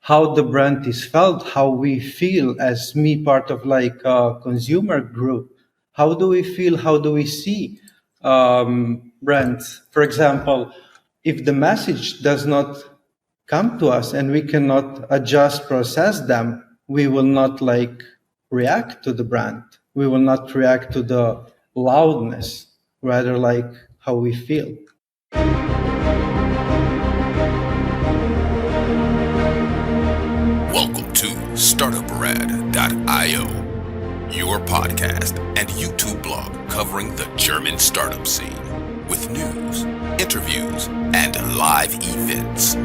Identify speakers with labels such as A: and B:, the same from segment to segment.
A: how the brand is felt, how we feel as me part of like a consumer group. How do we feel? How do we see brands? For example, if the message does not come to us and we cannot adjust, process them, we will not like react to the brand. We will not react to the loudness, rather like how we feel.
B: Welcome to Startuprad.io, your podcast and YouTube blog covering the German startup scene with news, interviews, and live events.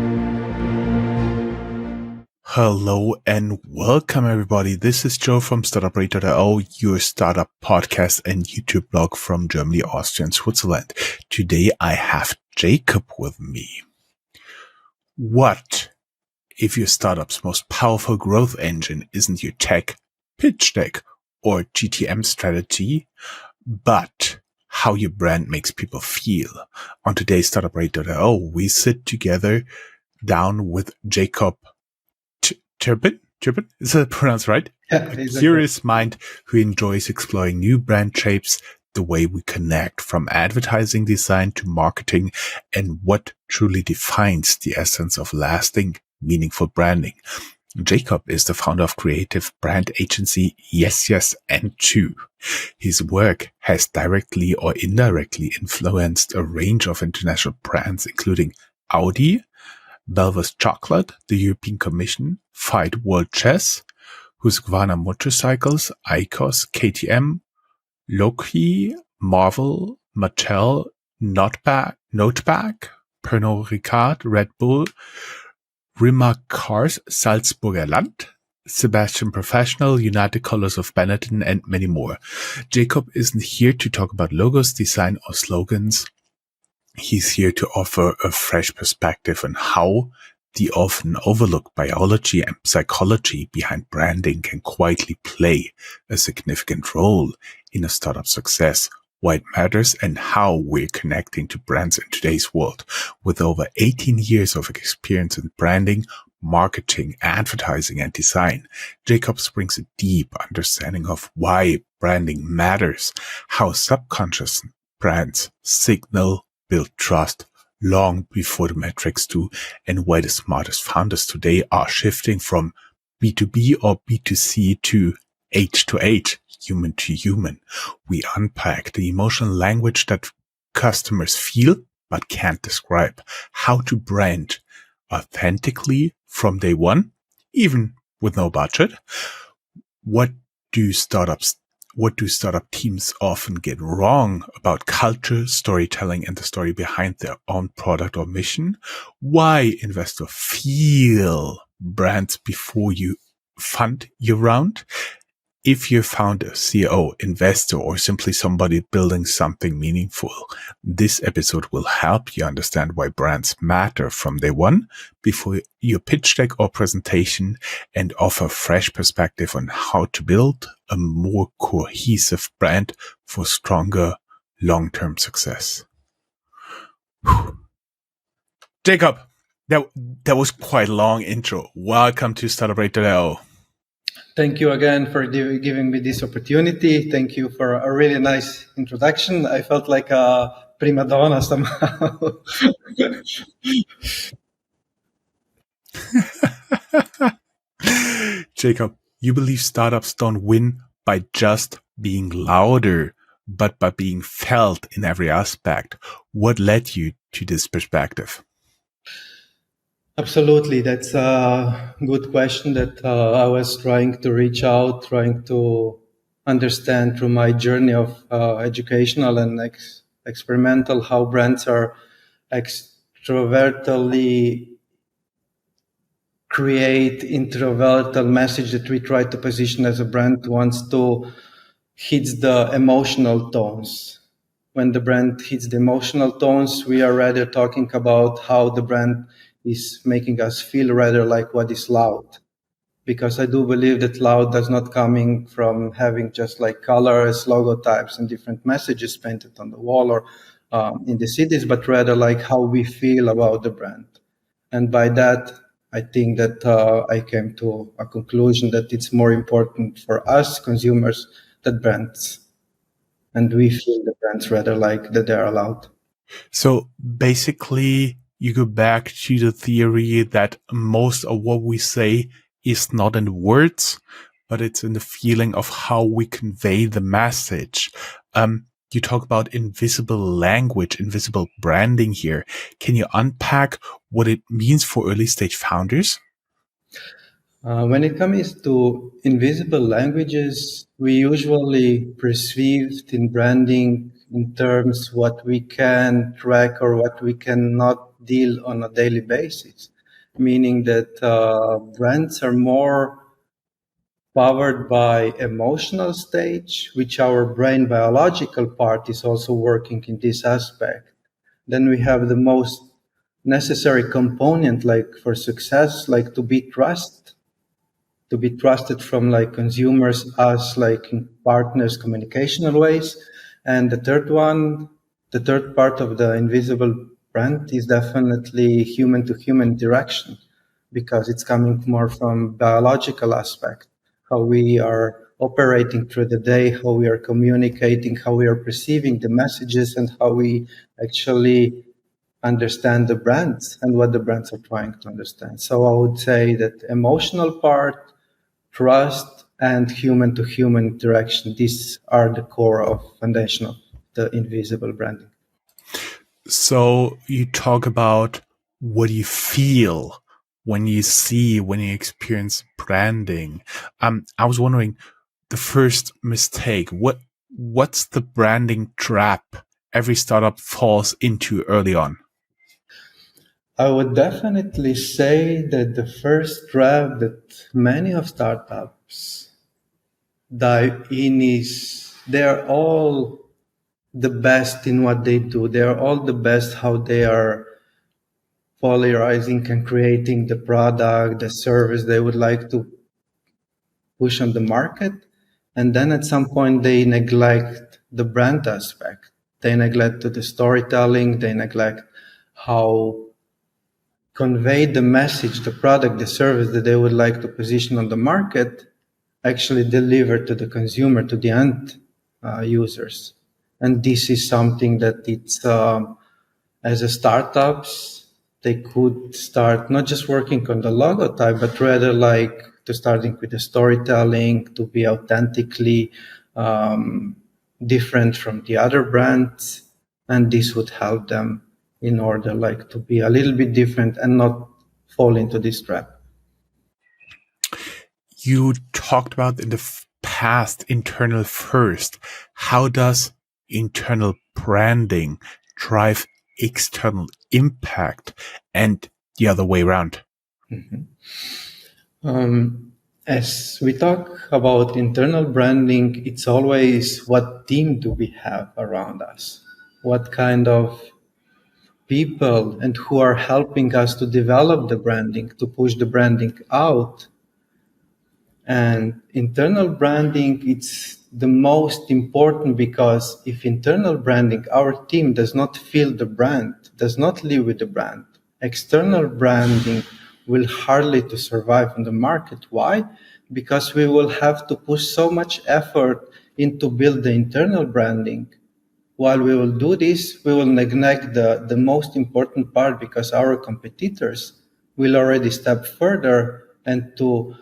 C: Hello and welcome everybody. This is Joe from Startuprad.io, your startup podcast and YouTube blog from Germany, Austria, and Switzerland. Today I have Jakob with me. What if your startup's most powerful growth engine isn't your tech, pitch deck, or GTM strategy, but how your brand makes people feel? On today's Startuprad.io, we sit together down with Jakob Trpin? Is that pronounced right?
A: Yeah,
C: a curious mind who enjoys exploring new brand shapes, the way we connect from advertising design to marketing, and what truly defines the essence of lasting, meaningful branding. Jakob is the founder of creative brand agency Yesyesandtwo. His work has directly or indirectly influenced a range of international brands, including Audi, Belvus Chocolate, the European Commission, Fight World Chess, Husqvarna Motorcycles, ICOS, KTM, Loki, Marvel, Mattel, Noteback, Pernod Ricard, Red Bull, Rimac Cars, Salzburger Land, Sebastian Professional, United Colors of Benetton, and many more. Jakob isn't here to talk about logos, design, or slogans. He's here to offer a fresh perspective on how the often overlooked biology and psychology behind branding can quietly play a significant role in a startup success, why it matters, and how we're connecting to brands in today's world. With over 18 years of experience in branding, marketing, advertising, and design, Jakob brings a deep understanding of why branding matters, how subconscious brands signal, build trust long before the metrics do, and why the smartest founders today are shifting from B2B or B2C to H to H, human to human. We unpack the emotional language that customers feel but can't describe, how to brand authentically from day one, even with no budget. What do startup teams often get wrong about culture, storytelling, and the story behind their own product or mission? Why investors feel brands before you fund your round? If you're founder, CEO, investor, or simply somebody building something meaningful, this episode will help you understand why brands matter from day one before your pitch deck or presentation, and offer fresh perspective on how to build a more cohesive brand for stronger long-term success. Whew. Jakob, that was quite a long intro. Welcome to Startuprad.io.
A: Thank you again for giving me this opportunity. Thank you for a really nice introduction. I felt like a prima donna somehow.
C: Jakob, you believe startups don't win by just being louder, but by being felt in every aspect. What led you to this perspective?
A: Absolutely. That's a good question that I was trying to reach out, trying to understand through my journey of educational and experimental, how brands are extrovertly create introverted message that we try to position as a brand wants to hit the emotional tones. When the brand hits the emotional tones, we are rather talking about how the brand is making us feel rather like what is loud. Because I do believe that loud does not coming from having just like colors, logotypes, and different messages painted on the wall or in the cities, but rather like how we feel about the brand. And by that, I think that I came to a conclusion that it's more important for us consumers than brands. And we feel the brands rather like that they're allowed.
C: So basically, you go back to the theory that most of what we say is not in words, but it's in the feeling of how we convey the message. You talk about invisible language, invisible branding here. Can you unpack what it means for early stage founders?
A: When it comes to invisible languages, we usually perceive in branding in terms what we can track or what we cannot deal on a daily basis, meaning that brands are more powered by emotional stage, which our brain biological part is also working in this aspect. Then we have the most necessary component like for success, like to be trusted from like consumers, us like partners, communicational ways. And the third part of the invisible brand is definitely human to human interaction because it's coming more from biological aspect, how we are operating through the day, how we are communicating, how we are perceiving the messages, and how we actually understand the brands and what the brands are trying to understand. So I would say that emotional part, trust, and human to human interaction, these are the core of foundation of the invisible branding.
C: So you talk about what you feel when you see, when you experience branding. I was wondering the first mistake. What's the branding trap every startup falls into early on?
A: I would definitely say that the first trap that many of startups dive in is they're all the best in what they do. They're all the best how they are polarizing and creating the product, the service they would like to push on the market. And then at some point they neglect the brand aspect. They neglect the storytelling. They neglect how convey the message, the product, the service that they would like to position on the market actually deliver to the consumer, to the end users. And this is something that it's as a startups, they could start not just working on the logo type, but rather like to starting with the storytelling, to be authentically different from the other brands. And this would help them in order like to be a little bit different and not fall into this trap.
C: You talked about in the past internal first. How does internal branding drive external impact and the other way around?
A: As we talk about internal branding, it's always what team do we have around us? What kind of people and who are helping us to develop the branding, to push the branding out? And internal branding, it's the most important because if internal branding, our team does not feel the brand, does not live with the brand, external branding will hardly to survive in the market. Why? Because we will have to push so much effort into build the internal branding. While we will do this, we will neglect the most important part because our competitors will already step further and to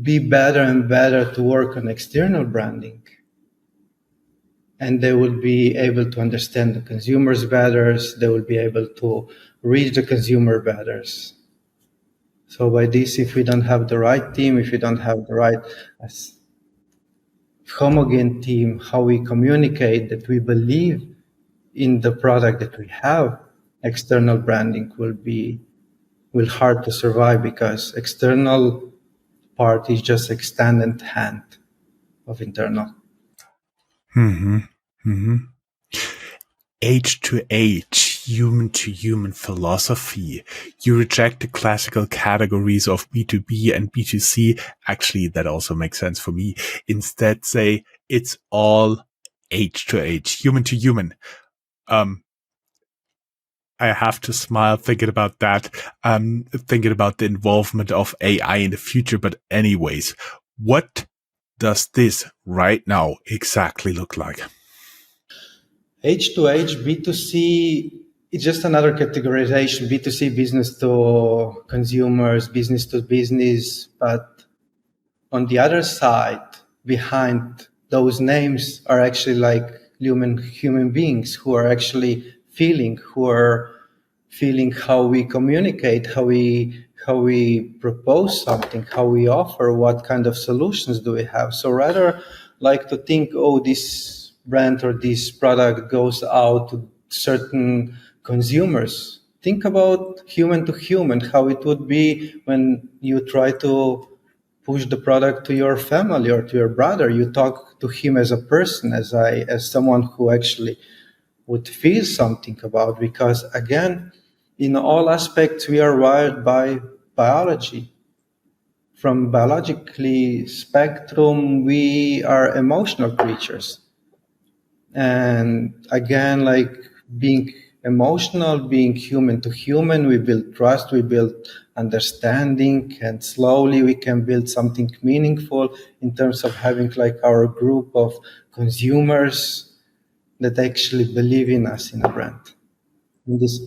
A: be better and better to work on external branding. And they will be able to understand the consumers better. They will be able to reach the consumer better. So by this, if we don't have the right team, if we don't have the right homogeneous team, how we communicate that we believe in the product that we have, external branding will hard to survive because external part is just extended hand of internal.
C: Age to age, human to human philosophy. You reject the classical categories of B2B and B2C. Actually, that also makes sense for me. Instead, say it's all age to age, human to human. I have to smile thinking about that, thinking about the involvement of AI in the future. But anyways, what does this right now exactly look like?
A: H2H, B2C, it's just another categorization. B2C, business to consumers, business to business. But on the other side, behind those names are actually like human beings who are actually who are feeling how we communicate, how we propose something, how we offer, what kind of solutions do we have. So rather like to think, oh, this brand or this product goes out to certain consumers. Think about human to human, how it would be when you try to push the product to your family or to your brother. You talk to him as a person, as someone who actually would feel something about, because again, in all aspects we are wired by biology. From biologically spectrum, we are emotional creatures. And again, like being emotional, being human to human, we build trust, we build understanding, and slowly we can build something meaningful in terms of having like our group of consumers that actually believe in us in a brand. In this,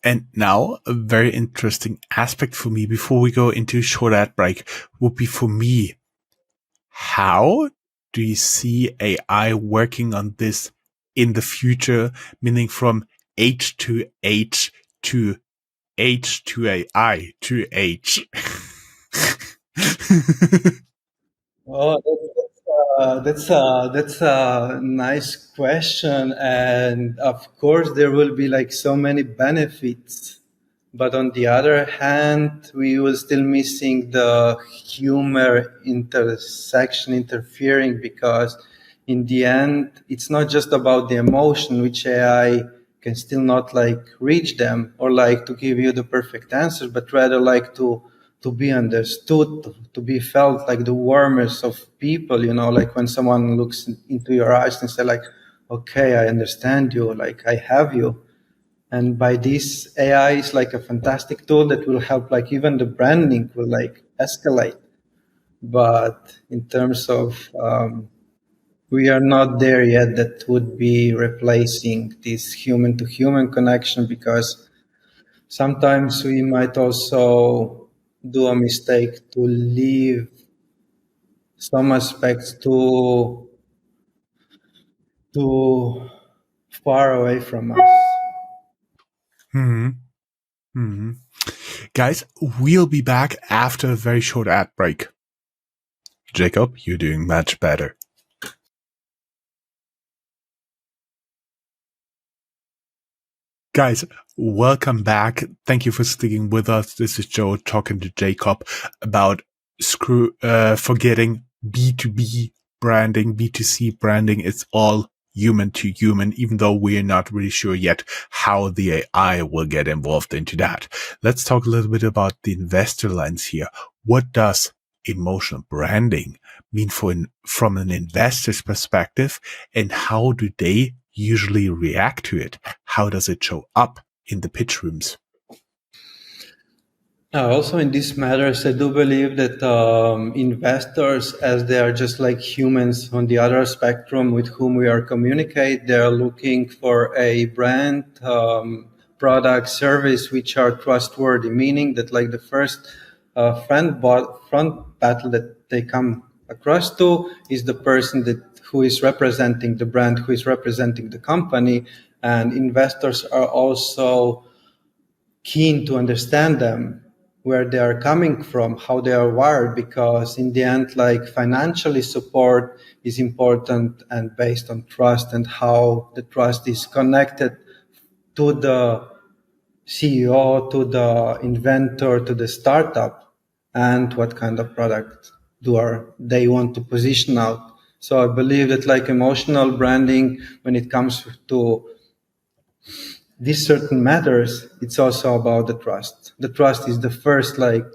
C: And now a very interesting aspect for me before we go into a short ad break would be for me, how do you see AI working on this in the future, meaning from H to H to H to AI to H?
A: Oh, that's a nice question, and of course there will be like so many benefits, but on the other hand, we will still missing the humor intersection interfering, because in the end, it's not just about the emotion, which AI can still not like reach them or like to give you the perfect answers, but rather like to be understood, to be felt, like the warmest of people, like when someone looks into your eyes and say like, okay, I understand you, like I have you. And by this, AI is like a fantastic tool that will help, like even the branding will like escalate. But in terms of, we are not there yet that would be replacing this human to human connection, because sometimes we might also do a mistake to leave some aspects too far away from us.
C: hmm hmm Guys, we'll be back after a very short ad break. Jacob, you're doing much better. Guys, welcome back. Thank you for sticking with us. This is Joe talking to Jacob about forgetting B2B branding, B2C branding. It's all human to human, even though we're not really sure yet how the AI will get involved into that. Let's talk a little bit about the investor lens here. What does emotional branding mean from an investor's perspective, and how do they usually react to it? How does it show up in the pitch rooms?
A: Also, in these matters, I do believe that investors, as they are just like humans on the other spectrum with whom we are communicate, they are looking for a brand, product, service which are trustworthy. Meaning that like the first front battle that they come across to is the person that who is representing the brand, who is representing the company, and investors are also keen to understand them, where they are coming from, how they are wired, because in the end, like financially support is important and based on trust, and how the trust is connected to the CEO, to the inventor, to the startup, and what kind of product they want to position out. So I believe that like emotional branding, when it comes to these certain matters, it's also about the trust. The trust is the first like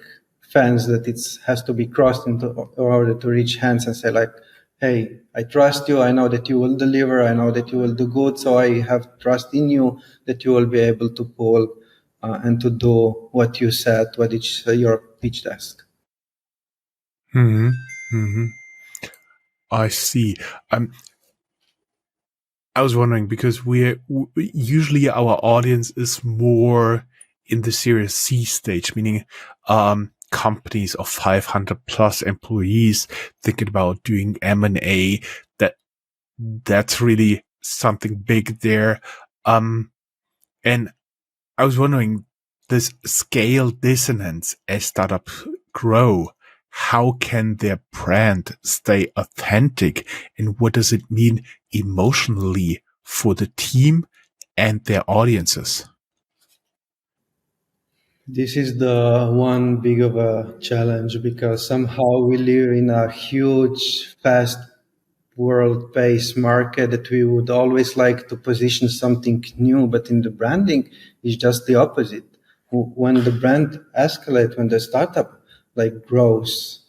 A: fence that it has to be crossed in order to reach hands and say like, hey, I trust you. I know that you will deliver. I know that you will do good. So I have trust in you that you will be able to pull and to do what you said, what is your pitch desk.
C: Hmm. Hmm. I see. I was wondering because usually our audience is more in the Series C stage, meaning companies of 500 plus employees thinking about doing M&A. That's really something big there. And I was wondering, this scale dissonance as startups grow, how can their brand stay authentic? And what does it mean emotionally for the team and their audiences?
A: This is the one big of a challenge because somehow we live in a huge, fast world paced market that we would always like to position something new, but in the branding is just the opposite. When the brand escalates, when the startup like grows,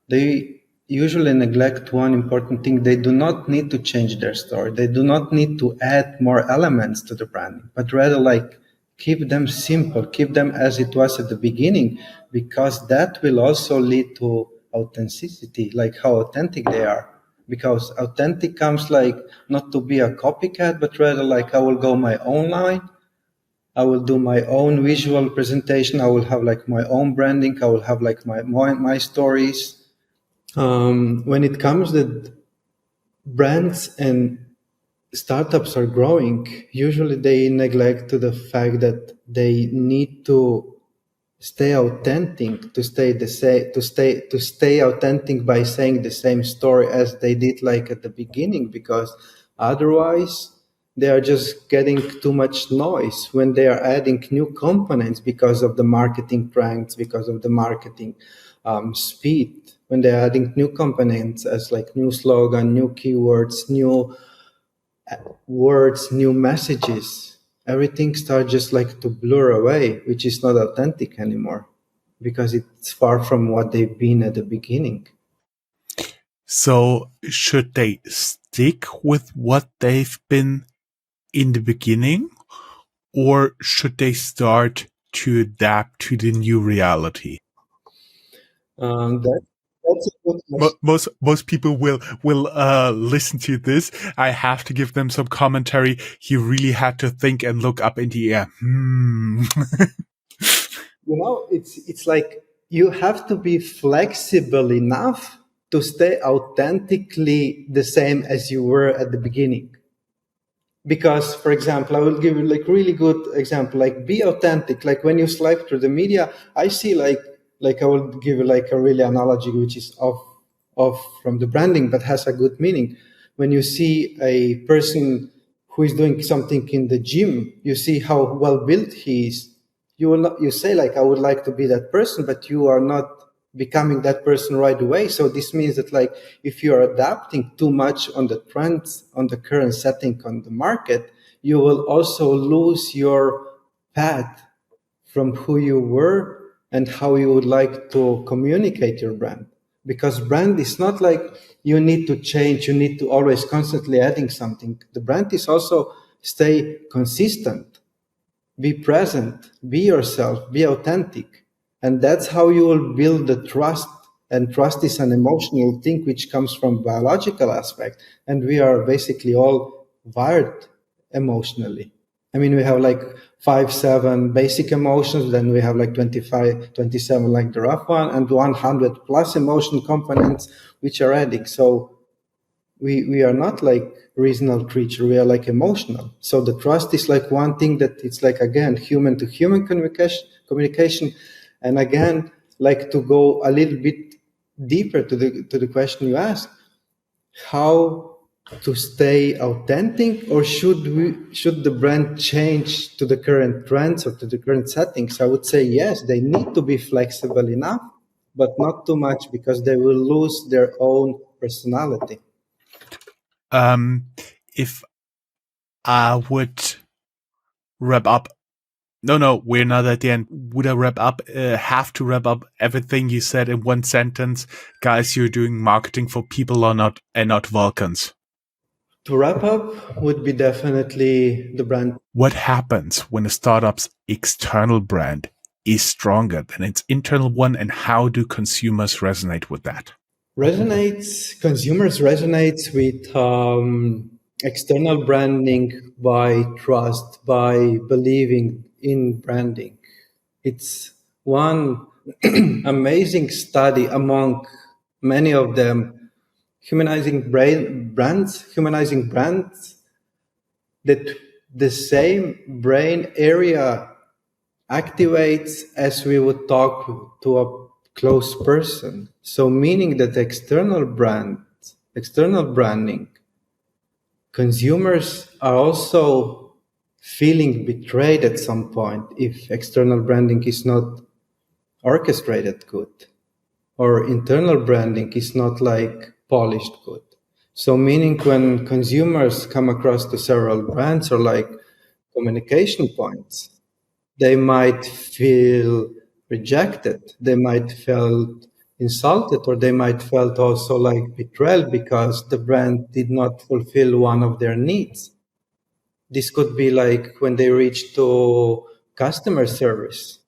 A: they usually neglect one important thing. They do not need to change their story. They do not need to add more elements to the branding, but rather like keep them simple, keep them as it was at the beginning, because that will also lead to authenticity, like how authentic they are. Because authentic comes like not to be a copycat, but rather like I will go my own line. I will do my own visual presentation. I will have like my own branding. I will have like my stories. When it comes that brands and startups are growing, usually they neglect to the fact that they need to stay authentic, to stay authentic by saying the same story as they did like at the beginning, because otherwise they are just getting too much noise when they are adding new components because of the marketing trends, because of the marketing speed. When they're adding new components as like new slogan, new keywords, new words, new messages, everything starts just like to blur away, which is not authentic anymore because it's far from what they've been at the beginning.
C: So should they stick with what they've been in the beginning, or should they start to adapt to the new reality?
A: That, that's a good question.
C: Most people will listen to this. I have to give them some commentary. He really had to think and look up in the air.
A: It's like you have to be flexible enough to stay authentically the same as you were at the beginning. Because, for example, I will give you like really good example, like be authentic. Like when you swipe through the media, I see like I will give you like a really analogy which is off from the branding but has a good meaning. When you see a person who is doing something in the gym, you see how well built he is. You will not, you say like I would like to be that person, but you are not becoming that person right away. So this means that like if you are adapting too much on the trends, on the current setting on the market, you will also lose your path from who you were and how you would like to communicate your brand. Because brand is not like you need to change, you need to always constantly adding something. The brand is also stay consistent, be present, be yourself, be authentic. And that's how you will build the trust. And trust is an emotional thing which comes from biological aspect. And we are basically all wired emotionally. I mean, we have like 5, 7 basic emotions, then we have like 25, 27 like the rough one, and 100 plus emotion components which are adding. So we are not like reasonable creature, we are like emotional. So the trust is like one thing that it's like again human to human communication. And again, like to go a little bit deeper to the question you asked, how to stay authentic, or should the brand change to the current trends or to the current settings? I would say yes, they need to be flexible enough, but not too much because they will lose their own personality.
C: If I would wrap up No, we're not at the end. Would I have to wrap up everything you said in one sentence? Guys, you're doing marketing for people and not Vulcans.
A: To wrap up would be definitely the brand.
C: What happens when a startup's external brand is stronger than its internal one, and how do consumers resonate with that?
A: Consumers resonate with external branding by trust, by believing in branding. It's one amazing study among many of them, humanizing brands, that the same brain area activates as we would talk to a close person. So meaning that external branding, consumers are also feeling betrayed at some point if external branding is not orchestrated good, or internal branding is not like polished good. So meaning when consumers come across to several brands or like communication points, they might feel rejected, they might feel insulted, or they might felt also like betrayal because the brand did not fulfill one of their needs. This could be like when they reached to customer service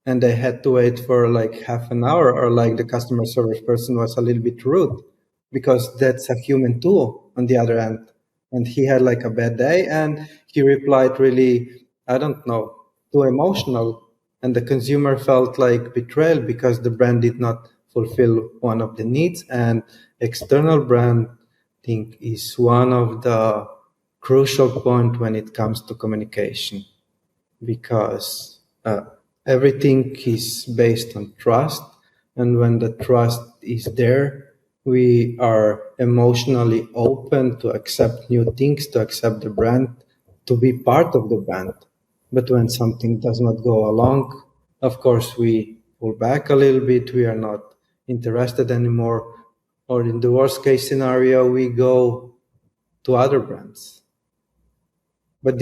A: and they had to wait for like half an hour, or like the customer service person was a little bit rude, because that's a human too on the other end. And he had like a bad day and he replied really, I don't know, too emotional. And the consumer felt like betrayal because the brand did not fulfill one of the needs. And external branding is one of the crucial point when it comes to communication, because everything is based on trust. And when the trust is there, we are emotionally open to accept new things, to accept the brand, to be part of the brand. But when something does not go along, of course, we pull back a little bit. We are not interested anymore. Or in the worst case scenario, we go to other brands. But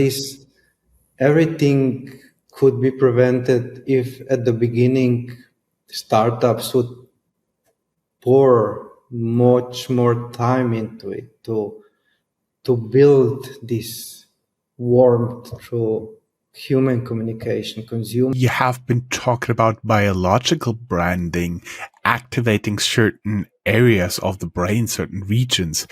A: everything could be prevented if at the beginning startups would pour much more time into it to build this warmth through human communication.
C: You have been talking about biological branding, activating certain areas of the brain, certain regions,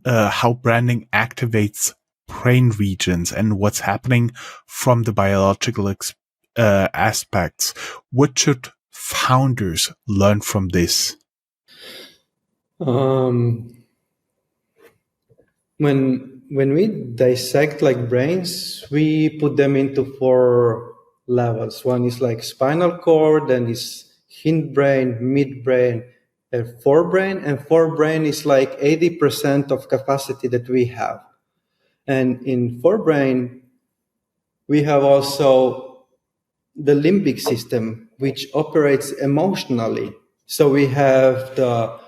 C: how branding activates brain regions and what's happening from the biological aspects. What should founders learn from this?
A: When we dissect like brains, we put them into 4 levels. One is like spinal cord, then is hindbrain, midbrain, and forebrain. And forebrain is like 80% of capacity that we have. And in forebrain, we have also the limbic system, which operates emotionally. So we have the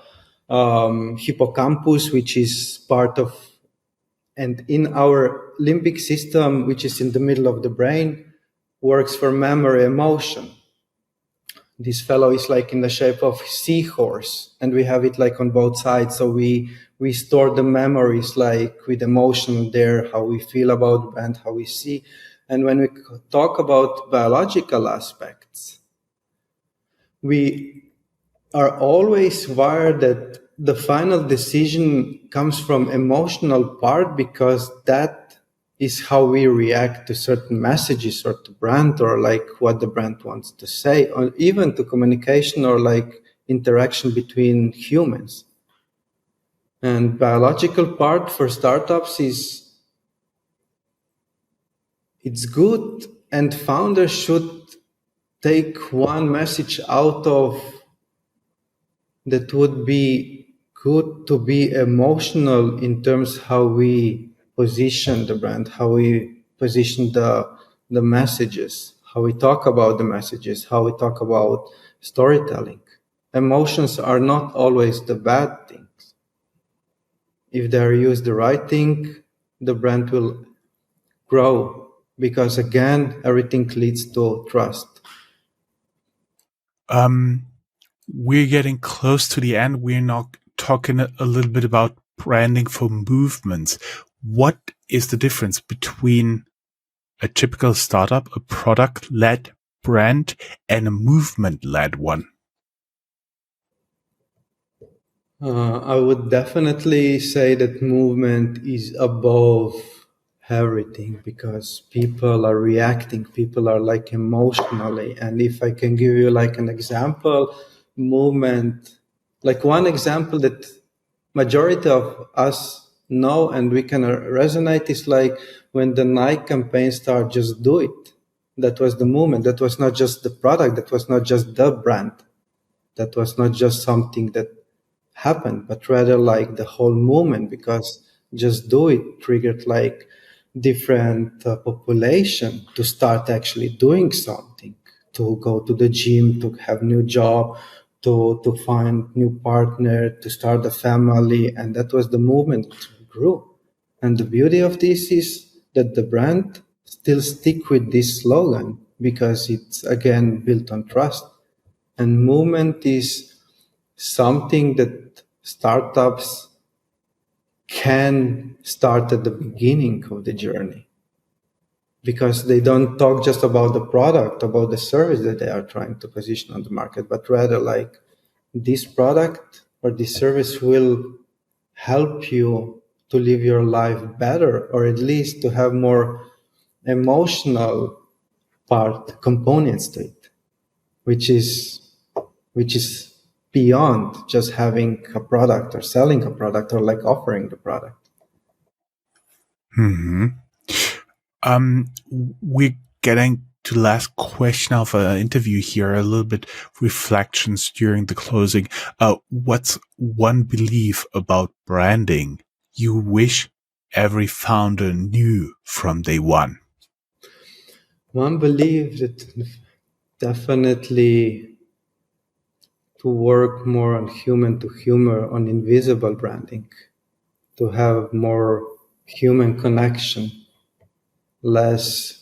A: hippocampus, which is part of, and in our limbic system, which is in the middle of the brain, works for memory, emotion. This fellow is like in the shape of seahorse, and we have it like on both sides. So we store the memories like with emotion there, how we feel about the brand, how we see. And when we talk about biological aspects, we are always wired that the final decision comes from emotional part, because that is how we react to certain messages or to brand, or like what the brand wants to say, or even to communication or like interaction between humans. And biological part for startups is, it's good, and founders should take one message out of that would be good, to be emotional in terms how we position the brand, how we position the messages, how we talk about the messages, how we talk about storytelling. Emotions are not always the bad things. If they are used the right thing, the brand will grow, because again, everything leads to trust.
C: We're getting close to the end. We're now talking a little bit about branding for movements. What is the difference between a typical startup, a product-led brand, and a movement-led one?
A: I would definitely say that movement is above everything, because people are reacting, people are like emotionally. And if I can give you like an example, movement, like one example that majority of us know and we can resonate is like when the Nike campaign started, just do it. That was the movement. That was not just the product. That was not just the brand. That was not just something that happened, but rather like the whole movement, because just do it triggered like different population to start actually doing something, to go to the gym, to have new job, to find new partner, to start a family. And that was the movement that grew. And the beauty of this is that the brand still stick with this slogan, because it's again built on trust. And movement is something that startups can start at the beginning of the journey, because they don't talk just about the product, about the service that they are trying to position on the market, but rather like this product or this service will help you to live your life better, or at least to have more emotional components to it, which is beyond just having a product or selling a product or like offering the product.
C: We're getting to the last question of our interview here, a little bit reflections during the closing. What's one belief about branding you wish every founder knew from day one?
A: One belief that definitely to work more on human to human, on invisible branding, to have more human connection, less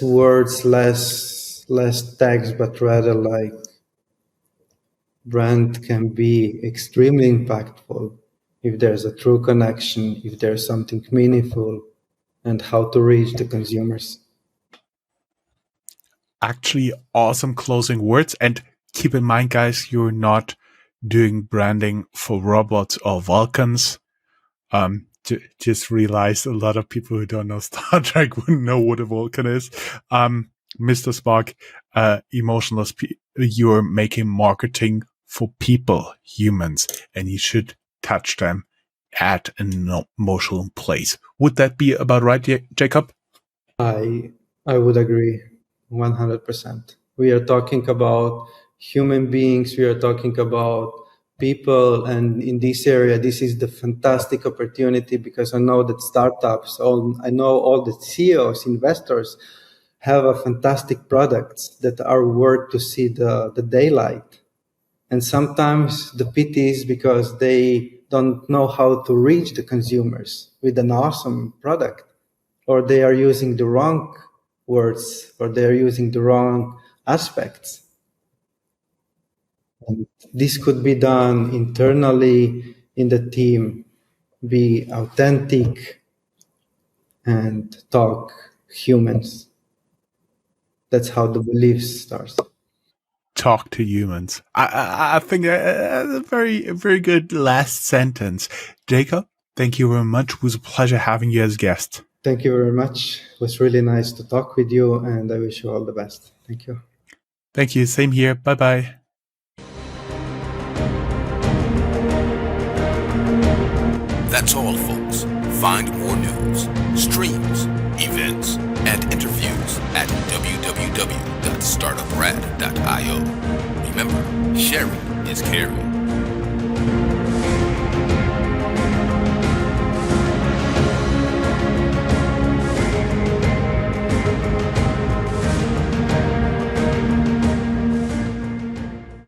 A: words, less text, but rather like brand can be extremely impactful if there's a true connection, if there's something meaningful, and how to reach the consumers.
C: Actually, awesome closing words. And keep in mind, guys, you're not doing branding for robots or Vulcans. Just realized a lot of people who don't know Star Trek wouldn't know what a Vulcan is. Mr. Spock, emotionless, you're making marketing for people, humans, and you should touch them at an emotional place. Would that be about right, Jakob?
A: I would agree 100%. We are talking about human beings, we are talking about people, and in this area, this is the fantastic opportunity, because I know that startups, I know all the CEOs, investors have a fantastic products that are worth to see the daylight. And sometimes the pity is because they don't know how to reach the consumers with an awesome product, or they are using the wrong words, or they are using the wrong aspects. And this could be done internally in the team, be authentic and talk humans. That's how the belief starts.
C: Talk to humans. I think a very good last sentence. Jakob, thank you very much. It was a pleasure having you as a guest.
A: Thank you very much. It was really nice to talk with you, and I wish you all the best. Thank you.
C: Thank you. Same here. Bye-bye.
B: That's all, folks. Find more news, streams, events, and interviews at www.startuprad.io. Remember, sharing is caring.